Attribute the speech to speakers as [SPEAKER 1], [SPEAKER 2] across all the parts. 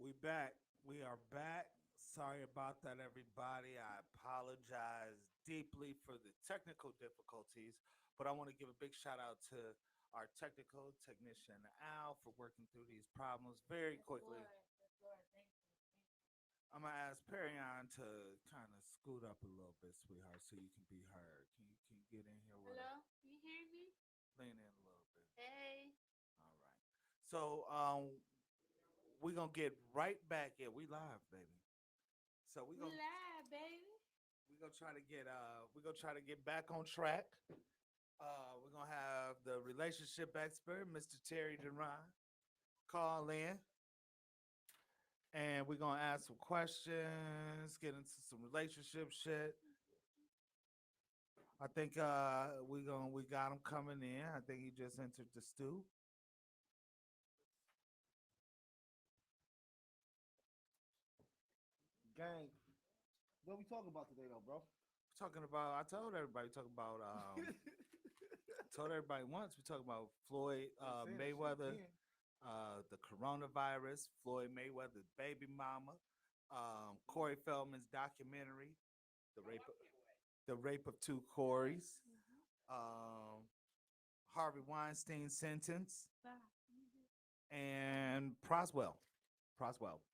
[SPEAKER 1] We back. We are back. Sorry about that, everybody. I apologize deeply for the technical difficulties, but I want to give a big shout out to our technical technician Al for working through these problems very quickly. I'm gonna ask Perion to kind of scoot up a little bit, sweetheart, so you can be heard. Can you get in here with us?
[SPEAKER 2] Hello, you hear me?
[SPEAKER 1] Lean in a little bit.
[SPEAKER 2] Hey,
[SPEAKER 1] All right. So we're gonna get right back. Yeah, we live, baby. So
[SPEAKER 2] we live, baby.
[SPEAKER 1] we're gonna try to get back on track. We're gonna have the relationship expert, Mr. Terry Deron, call in, and we're gonna ask some questions, get into some relationship shit. I think we got him coming in. I think he just entered the stew.
[SPEAKER 3] Gang, what we talking about today, though, bro?
[SPEAKER 1] Talking about, I told everybody talking about told everybody once we talking about Floyd Mayweather, the coronavirus, Floyd Mayweather's baby mama, Corey Feldman's documentary, the rape, the rape of two Corys, um, Harvey Weinstein's sentence, and Proswell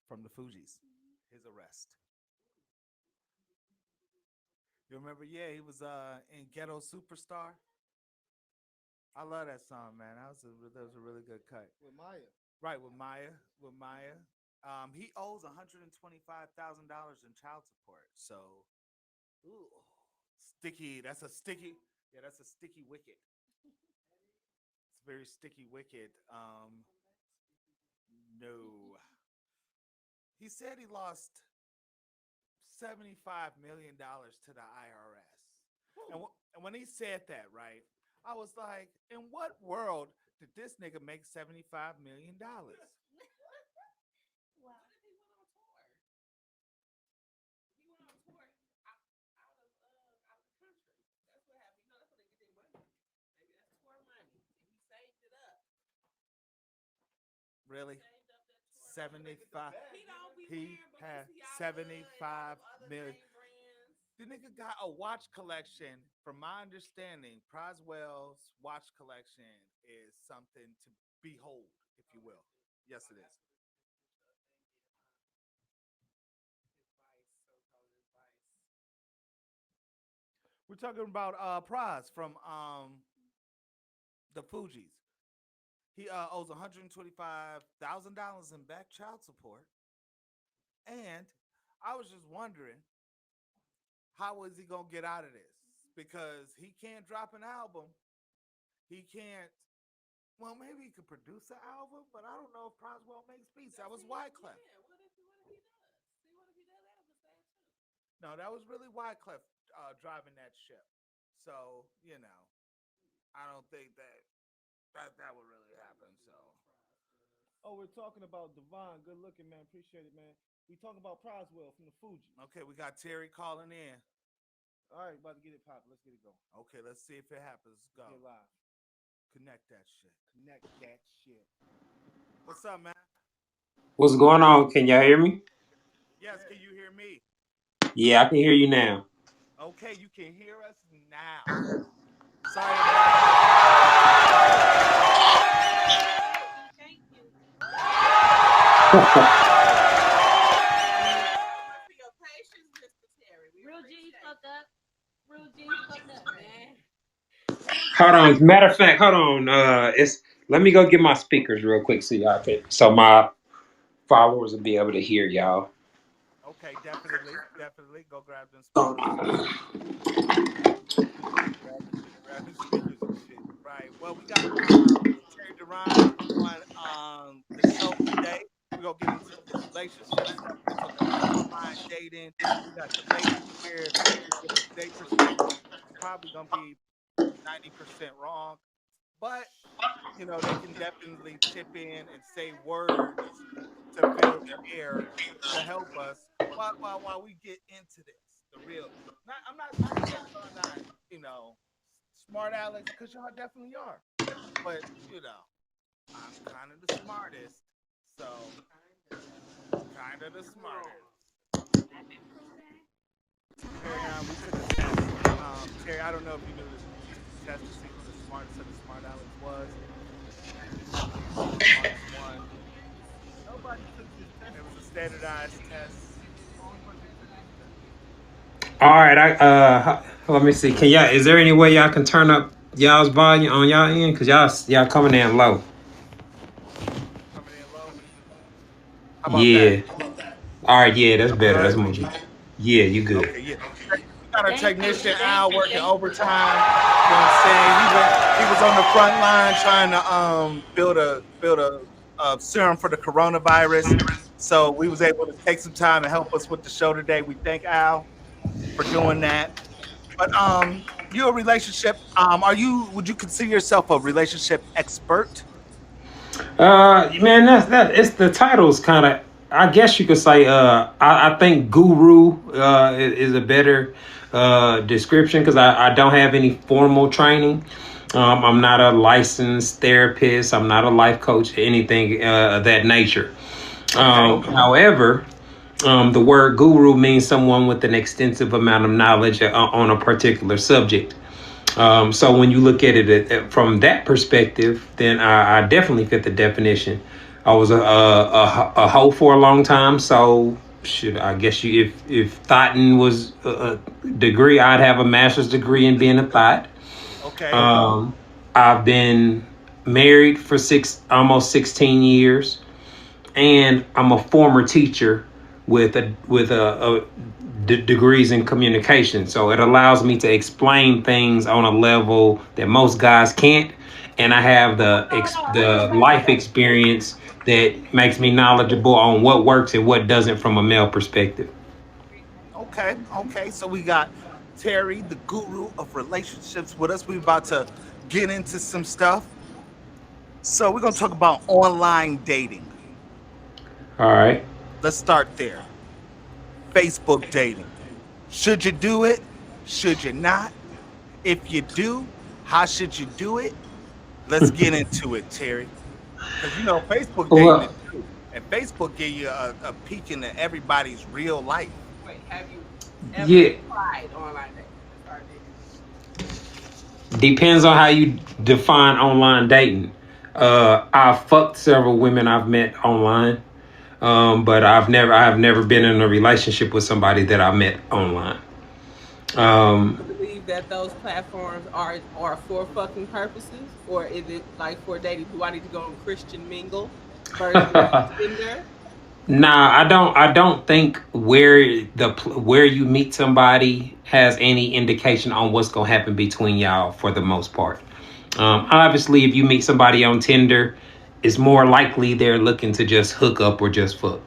[SPEAKER 1] from the Fugees, his arrest. You remember? Yeah, he was in Ghetto Superstar. I love that song, man. That was a really good cut.
[SPEAKER 3] With Maya.
[SPEAKER 1] Right, with Maya. With Maya. He owes $125,000 in child support. So, ooh, sticky. That's a sticky. Yeah, that's a sticky wicket. It's very sticky wicket. No. He said he lost $75 million to the IRS. And when he said that, right, I was like, in what world did this nigga make $75 million?
[SPEAKER 2] Wow.
[SPEAKER 1] Really? 75. He had 75 million. The nigga got a watch collection. From my understanding, Proswell's watch collection is something to behold, if you will. Yes, it is. We're talking about Praz from the Fugees. He owes $125,000 in back child support, and I was just wondering how is he gonna get out of this? Because he can't drop an album. He can't. Well, maybe he could produce an album, but I don't know if Proswell makes beats. That was Wyclef. No, that was really Wyclef driving that ship. So I don't think that would really happen. So
[SPEAKER 3] Oh, we're talking about Devon. Good looking, man. Appreciate it, man. We talking about Proswell from the Fuji.
[SPEAKER 1] okay, we got Terry calling in.
[SPEAKER 3] All right, about to get it popping. Let's get it going.
[SPEAKER 1] Okay, let's see if it happens. Let's go.
[SPEAKER 3] Get live.
[SPEAKER 1] Connect that shit.
[SPEAKER 3] Connect that shit.
[SPEAKER 1] What's up, man?
[SPEAKER 4] What's going on? Can y'all hear me?
[SPEAKER 1] Yes, can you hear me?
[SPEAKER 4] Yeah, I can hear you now.
[SPEAKER 1] Okay, you can hear us now. Sorry about
[SPEAKER 2] Thank you. For your patience, Mr. Terry. Real G fucked up. Real G fucked up, man.
[SPEAKER 4] Hold on. Matter of fact, hold on. It's let me go get my speakers real quick so y'all can so my followers will be able to hear y'all.
[SPEAKER 1] Okay, definitely. Go grab them
[SPEAKER 4] Hold
[SPEAKER 1] speakers.
[SPEAKER 4] on.
[SPEAKER 1] Grab the speakers and shit. Right. Well, we got Terry Deron on the show today. We're gonna get into the relationship stuff. We're gonna talk about online dating. We got the ladies here to give us their perspective. It's probably gonna be 90% wrong, but they can definitely chip in and say words to fill the air to help us while we get into this. The real. I'm not saying that y'all not, smart Alex, because y'all definitely are. But I'm kind of the smartest. So of the smartest. Terry, we took a test. Terry, I don't know if you knew this. We took a test to see who the smartest of the smart Alex was. We didn't see the smartest one.
[SPEAKER 3] Nobody took this test.
[SPEAKER 1] It was a standardized test.
[SPEAKER 3] Only person that took this test.
[SPEAKER 4] All right, let me see. Can y'all? Is there any way y'all can turn up y'all's volume on y'all end? Cause y'all coming in low.
[SPEAKER 1] Coming in low. How about that?
[SPEAKER 4] Yeah. All right. Yeah, that's
[SPEAKER 1] I'm
[SPEAKER 4] better. That's
[SPEAKER 1] good.
[SPEAKER 4] more. Yeah, you good.
[SPEAKER 1] Okay, yeah. We got our technician Al working
[SPEAKER 2] Thank
[SPEAKER 1] overtime. You know what I'm saying? He was on the front line trying to build a serum for the coronavirus. So we was able to take some time and help us with the show today. We thank Al for doing that. But you're a relationship. Would you consider yourself a relationship expert?
[SPEAKER 4] Man, that. It's the title's kind of. I guess you could say. I think guru is a better description because I don't have any formal training. I'm not a licensed therapist. I'm not a life coach. Anything of that nature.
[SPEAKER 1] Okay.
[SPEAKER 4] However, the word guru means someone with an extensive amount of knowledge on a particular subject. So when you look at it from that perspective, then I definitely fit the definition. I was a hoe for a long time, so should I guess you if thoughting was a degree, I'd have a master's degree in being a thought.
[SPEAKER 1] Okay.
[SPEAKER 4] Um, I've been married for almost 16 years, and I'm a former teacher with degrees in communication. So it allows me to explain things on a level that most guys can't, and I have the life experience that makes me knowledgeable on what works and what doesn't from a male perspective.
[SPEAKER 1] Okay. Okay. So we got Terry, the guru of relationships, with us. We're about to get into some stuff. So we're gonna talk about online dating.
[SPEAKER 4] All right.
[SPEAKER 1] Let's start there. Facebook dating. Should you do it? Should you not? If you do, how should you do it? Let's get into it, Terry. Because Facebook dating
[SPEAKER 4] Well,
[SPEAKER 1] is true. And Facebook give you a peek into everybody's real life.
[SPEAKER 2] Wait, have you ever
[SPEAKER 4] yeah,
[SPEAKER 2] tried online dating? To start
[SPEAKER 4] depends on how you define online dating. I've fucked several women I've met online. But I have never been in a relationship with somebody that I met online. Um,
[SPEAKER 2] believe that those platforms are for fucking purposes, or is it like for dating? Do I need to go on Christian Mingle versus Tinder?
[SPEAKER 4] nah, I don't think where you meet somebody has any indication on what's gonna happen between y'all for the most part. Obviously, if you meet somebody on Tinder, it's more likely they're looking to just hook up or just fuck.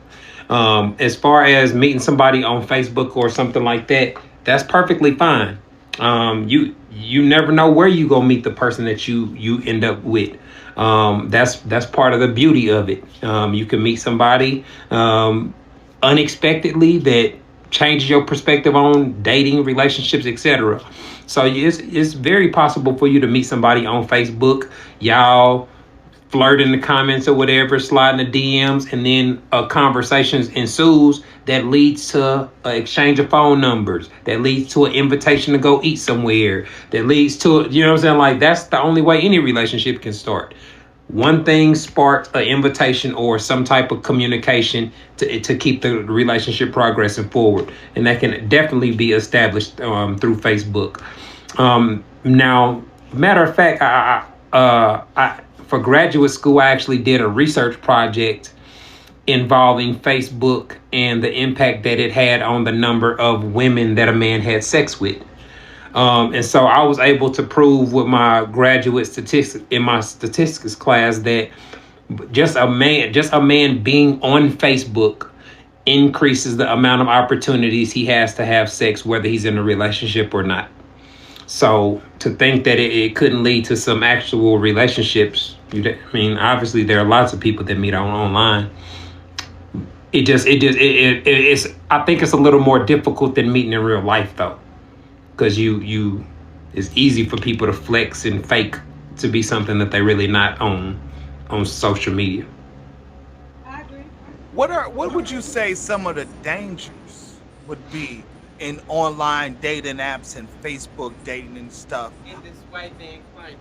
[SPEAKER 4] As far as meeting somebody on Facebook or something like that, that's perfectly fine. You never know where you gonna meet the person that you end up with. That's part of the beauty of it. You can meet somebody unexpectedly that changes your perspective on dating, relationships, etc. So it's very possible for you to meet somebody on Facebook. Y'all flirt in the comments or whatever, slide in the DMs, and then a conversation ensues that leads to an exchange of phone numbers, that leads to an invitation to go eat somewhere, that leads to, you know what I'm saying? Like, that's the only way any relationship can start. One thing sparks an invitation or some type of communication to keep the relationship progressing forward. And that can definitely be established through Facebook. Now, matter of fact, for graduate school, I actually did a research project involving Facebook and the impact that it had on the number of women that a man had sex with. And so I was able to prove with my graduate statistics in my statistics class that just a man being on Facebook increases the amount of opportunities he has to have sex, whether he's in a relationship or not. So to think that it couldn't lead to some actual relationships, I mean, obviously there are lots of people that meet online. It's. I think it's a little more difficult than meeting in real life, though, because it's easy for people to flex and fake to be something that they're really not on social media.
[SPEAKER 2] I
[SPEAKER 1] What would you say some of the dangers would be in online dating apps and Facebook dating and stuff?
[SPEAKER 2] In this white man climate,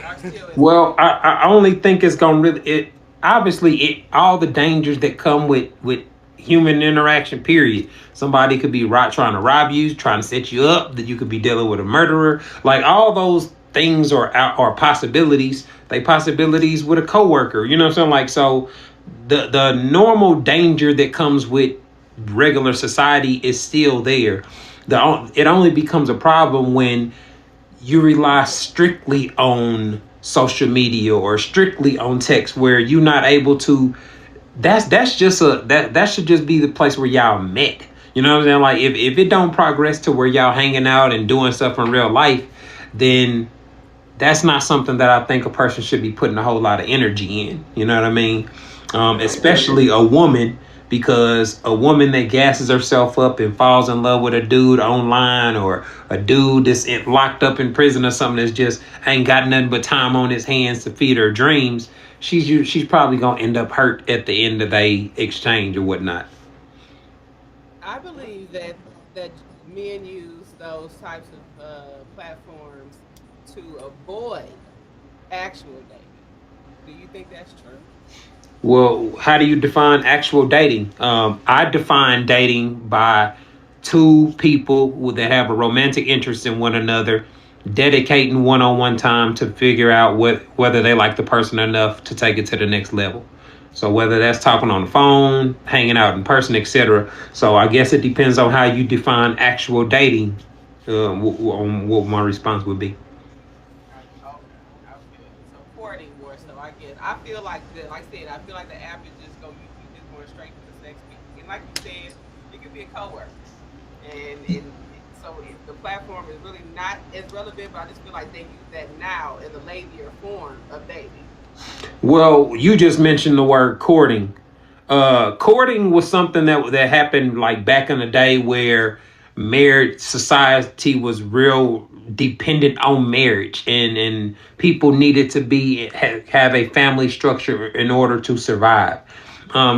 [SPEAKER 2] are still in the
[SPEAKER 4] Well,
[SPEAKER 2] world.
[SPEAKER 4] I only think it's gonna really it obviously it all the dangers that come with human interaction. Period. Somebody could be trying to rob you, trying to set you up. That you could be dealing with a murderer. Like all those things are possibilities. They possibilities with a coworker. You know what I'm saying? Like so, the normal danger that comes with regular society is still there. It only becomes a problem when you rely strictly on social media or strictly on text where you're not able to that's just that should just be the place where y'all met. You know what I'm saying? Like if it don't progress to where y'all hanging out and doing stuff in real life, then that's not something that I think a person should be putting a whole lot of energy in. You know what I mean? Especially a woman, because a woman that gasses herself up and falls in love with a dude online, or a dude that's locked up in prison or something, that's just ain't got nothing but time on his hands to feed her dreams. She's probably gonna end up hurt at the end of the exchange or whatnot.
[SPEAKER 2] I believe that men use those types of platforms to avoid actual dating. Do you think that's true?
[SPEAKER 4] Well, how do you define actual dating? I define dating by two people that have a romantic interest in one another, dedicating one-on-one time to figure out whether they like the person enough to take it to the next level. So whether that's talking on the phone, hanging out in person, etc. So I guess it depends on how you define actual dating. On what my response would be.
[SPEAKER 2] Okay, I feel you. So courting more so, I guess. I feel like the like I said, I feel like the app is just go you just going straight to the sex meeting. And like you said, it could be a coworker. And so the platform is really not as relevant, but I just feel like they use that now as a lazier form of dating.
[SPEAKER 4] Well, you just mentioned the word courting. Courting was something that happened like back in the day where marriage society was real dependent on marriage, and people needed to have a family structure in order to survive.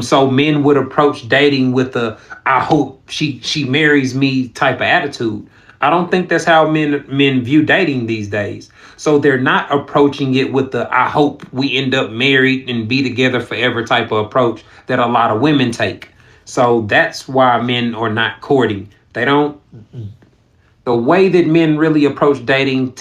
[SPEAKER 4] So men would approach dating with a "I hope she marries me" type of attitude. I don't think that's how men view dating these days. So they're not approaching it with the "I hope we end up married and be together forever" type of approach that a lot of women take. So that's why men are not courting. They don't. The way that men really approach dating